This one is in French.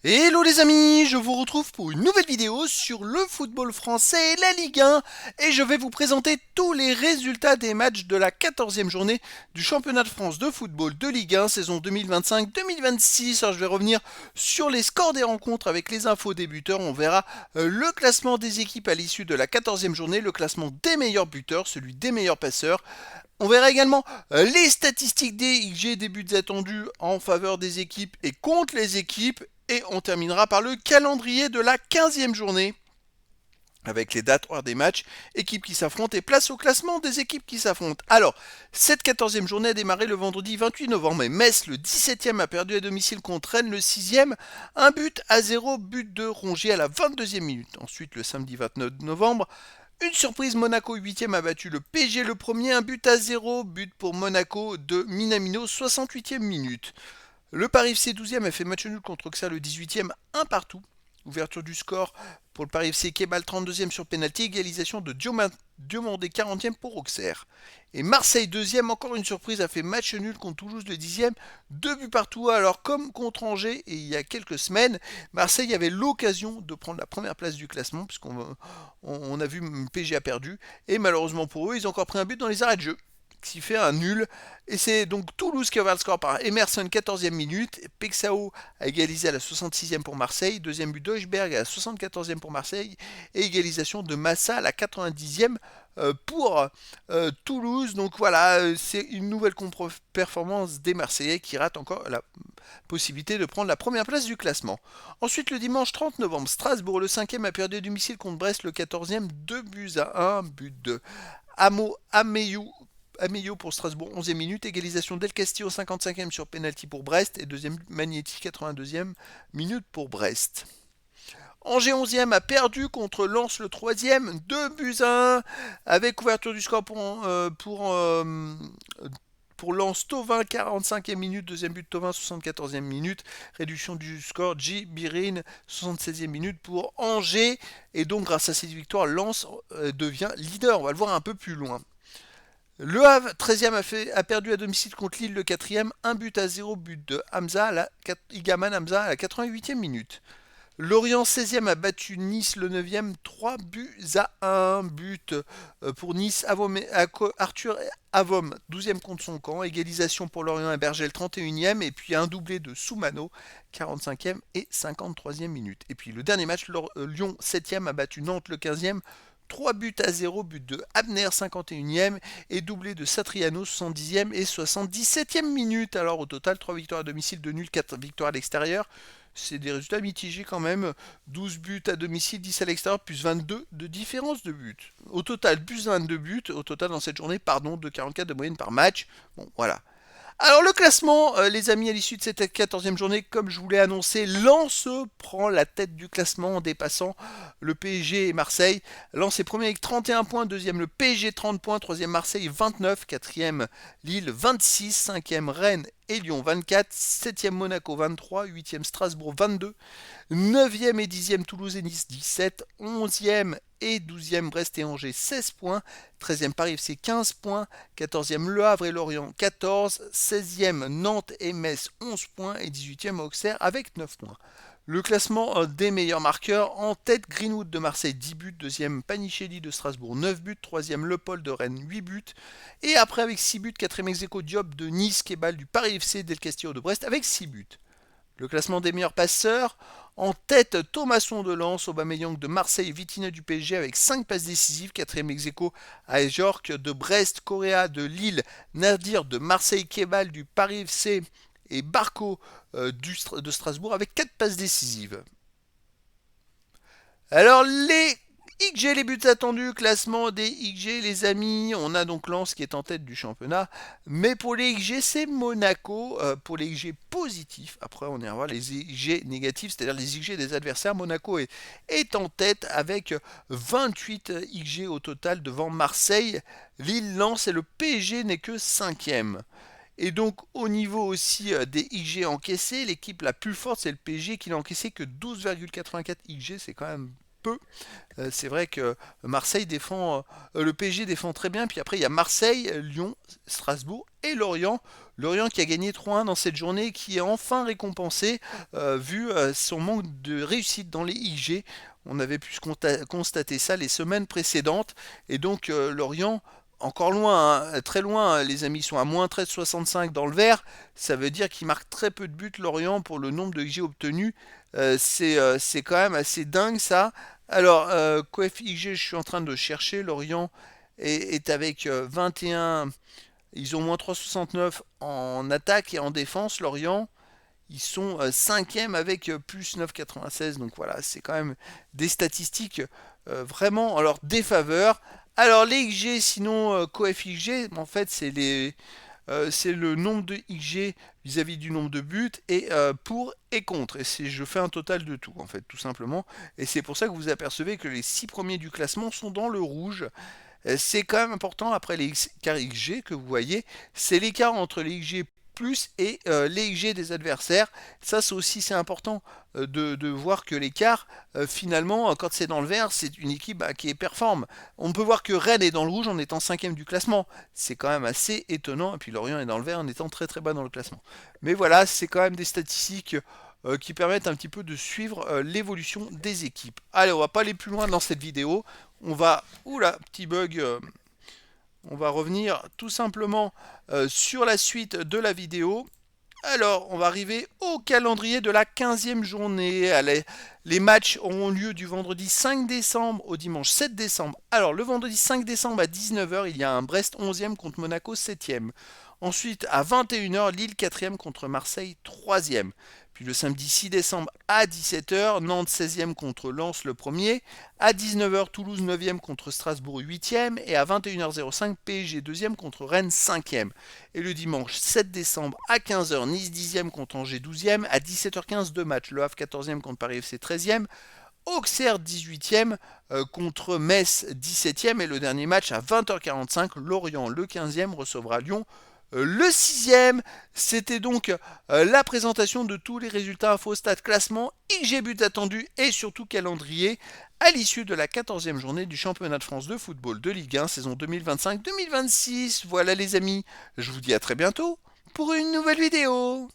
Hello les amis, je vous retrouve pour une nouvelle vidéo sur le football français et la Ligue 1 et je vais vous présenter tous les résultats des matchs de la 14e journée du championnat de France de football de Ligue 1 saison 2025-2026. Alors je vais revenir sur les scores des rencontres avec les infos des buteurs, on verra le classement des équipes à l'issue de la 14e journée, le classement des meilleurs buteurs, celui des meilleurs passeurs. On verra également les statistiques des XG, des buts attendus en faveur des équipes et contre les équipes. Et on terminera par le calendrier de la 15e journée avec les dates, heures des matchs, équipes qui s'affrontent et place au classement des équipes qui s'affrontent. Alors, cette 14e journée a démarré le vendredi 28 novembre et Metz, le 17e, a perdu à domicile contre Rennes, le 6e, un but à 0, but de Rongier à la 22e minute. Ensuite, le samedi 29 novembre, une surprise, Monaco 8e a battu le PSG le premier, un but à 0, but pour Monaco de Minamino 68e minute. Le Paris FC 12e a fait match nul contre Auxerre le 18e, un partout. Ouverture du score pour le Paris FC, Kebal 32e sur pénalty, égalisation de Diomandé 40e pour Auxerre. Et Marseille 2e, encore une surprise, a fait match nul contre Toulouse le 10e, deux buts partout. Alors comme contre Angers et il y a quelques semaines, Marseille avait l'occasion de prendre la première place du classement puisqu'on a vu PSG a perdu et malheureusement pour eux, ils ont encore pris un but dans les arrêts de jeu qui fait un nul. Et c'est donc Toulouse qui a ouvert le score par Emerson 14e minute. Pexao a égalisé à la 66e pour Marseille. Deuxième but d'Oeschberg à la 74e pour Marseille. Et égalisation de Massa à la 90e pour Toulouse. Donc voilà, c'est une nouvelle performance des Marseillais qui ratent encore la possibilité de prendre la première place du classement. Ensuite, le dimanche 30 novembre, Strasbourg, le 5e, a perdu à domicile contre Brest, le 14e, 2 buts à 1, but de Ameyo pour Strasbourg, 11e minute, égalisation Del Castillo 55e sur penalty pour Brest et deuxième Magnetti 82e minute pour Brest. Angers 11e a perdu contre Lens le 3e, 2 buts à 1 avec ouverture du score pour Lens Tovin 45e minute, deuxième but de Tovin 74e minute, réduction du score J Birin 76e minute pour Angers et donc grâce à cette victoire Lens devient leader, on va le voir un peu plus loin. Le Havre, 13e, a perdu à domicile contre Lille le 4e, 1 but à 0, but de Igaman Hamza à la 88e minute. Lorient 16e a battu Nice le 9e, 3 buts à 1, but pour Nice, Arthur Avom 12e contre son camp, égalisation pour Lorient et Berger le 31e, et puis un doublé de Soumano 45e et 53e minute. Et puis le dernier match, Lyon 7e a battu Nantes le 15e, 3 buts à 0, but de Abner 51e et doublé de Satriano 70e et 77e minute. Alors au total 3 victoires à domicile, 2 nuls, 4 victoires à l'extérieur. C'est des résultats mitigés quand même. 12 buts à domicile, 10 à l'extérieur, plus 22 de différence de but. Au total, plus 22 buts, au total dans cette journée, de 44 de moyenne par match. Bon, voilà. Alors le classement, les amis, à l'issue de cette 14e journée, comme je vous l'ai annoncé, Lens prend la tête du classement en dépassant le PSG et Marseille. Lens est premier avec 31 points, deuxième le PSG 30 points, troisième Marseille 29, quatrième Lille 26, cinquième Rennes et Lyon 24, septième Monaco 23, huitième Strasbourg 22, neuvième et dixième Toulouse et Nice 17, onzième et douzième Brest et Angers 16 points, treizième Paris FC 15 points, quatorzième Le Havre et Lorient 14, seizième Nantes et Metz 11 points et dix-huitième Auxerre avec 9 points. Le classement des meilleurs marqueurs, en tête Greenwood de Marseille 10 buts, deuxième Panichelli de Strasbourg 9 buts, troisième Le Paul de Rennes 8 buts, et après avec 6 buts, quatrième Execo Diop de Nice, Kebal du Paris FC, Del Castillo de Brest avec 6 buts. Le classement des meilleurs passeurs, en tête Thomasson de Lens, Aubameyang de Marseille, Vitinha du PSG avec 5 passes décisives, quatrième ex-aequo à York de Brest, Correa de Lille, Nadir de Marseille, Kebal du Paris FC et Barco de Strasbourg avec 4 passes décisives. Alors les XG, les buts attendus, classement des XG, les amis. On a donc Lens qui est en tête du championnat. Mais pour les XG, c'est Monaco. Pour les XG positifs, après on ira voir les XG négatifs, c'est-à-dire les XG des adversaires. Monaco est en tête avec 28 XG au total devant Marseille. Lille, Lens et le PSG n'est que 5e. Et donc au niveau aussi des XG encaissés, l'équipe la plus forte c'est le PSG qui n'a encaissé que 12,84 XG, c'est quand même peu. C'est vrai que Marseille défend, le PSG défend très bien. Puis après, il y a Marseille, Lyon, Strasbourg et Lorient. Lorient qui a gagné 3-1 dans cette journée, qui est enfin récompensé vu son manque de réussite dans les IG. On avait pu constater ça les semaines précédentes. Et donc Lorient, encore loin, hein, très loin, hein, les amis, sont à moins 13,65 dans le vert. Ça veut dire qu'ils marquent très peu de buts, Lorient, pour le nombre de IG obtenus. C'est quand même assez dingue ça. Alors, Coef IG, je suis en train de chercher. Lorient est avec 21. Ils ont moins 3,69 en attaque et en défense. Lorient, ils sont 5e avec plus 9,96. Donc voilà, c'est quand même des statistiques vraiment en leur défaveur. Alors, les XG, sinon, Coef XG, en fait, c'est le nombre de XG vis-à-vis du nombre de buts et pour et contre. Et je fais un total de tout, en fait, tout simplement. Et c'est pour ça que vous apercevez que les 6 premiers du classement sont dans le rouge. C'est quand même important après les écarts XG que vous voyez, c'est l'écart entre les XG plus et les XG des adversaires. Ça, c'est important de voir que l'écart, finalement, quand c'est dans le vert, c'est une équipe qui est performe. On peut voir que Rennes est dans le rouge en étant 5e du classement. C'est quand même assez étonnant. Et puis Lorient est dans le vert en étant très très bas dans le classement. Mais voilà, c'est quand même des statistiques qui permettent un petit peu de suivre l'évolution des équipes. Allez, on va pas aller plus loin dans cette vidéo. On va... Oula, petit bug. On va revenir tout simplement sur la suite de la vidéo. Alors, on va arriver au calendrier de la 15e journée. Allez, les matchs auront lieu du vendredi 5 décembre au dimanche 7 décembre. Alors, le vendredi 5 décembre à 19h, il y a un Brest 11e contre Monaco 7e. Ensuite, à 21h, Lille 4e contre Marseille 3e. Puis le samedi 6 décembre à 17h, Nantes 16e contre Lens le premier. À 19h, Toulouse 9e contre Strasbourg 8e. Et à 21h05, PSG 2e contre Rennes 5e. Et le dimanche 7 décembre à 15h, Nice 10e contre Angers 12e. À 17h15, deux matchs. Le Havre 14e contre Paris FC 13e. Auxerre 18e contre Metz 17e. Et le dernier match à 20h45, Lorient le 15e recevra Lyon le 6e. C'était donc la présentation de tous les résultats InfoStat classement, XG but attendu et surtout calendrier à l'issue de la 14e journée du championnat de France de football de Ligue 1 saison 2025-2026. Voilà les amis, je vous dis à très bientôt pour une nouvelle vidéo.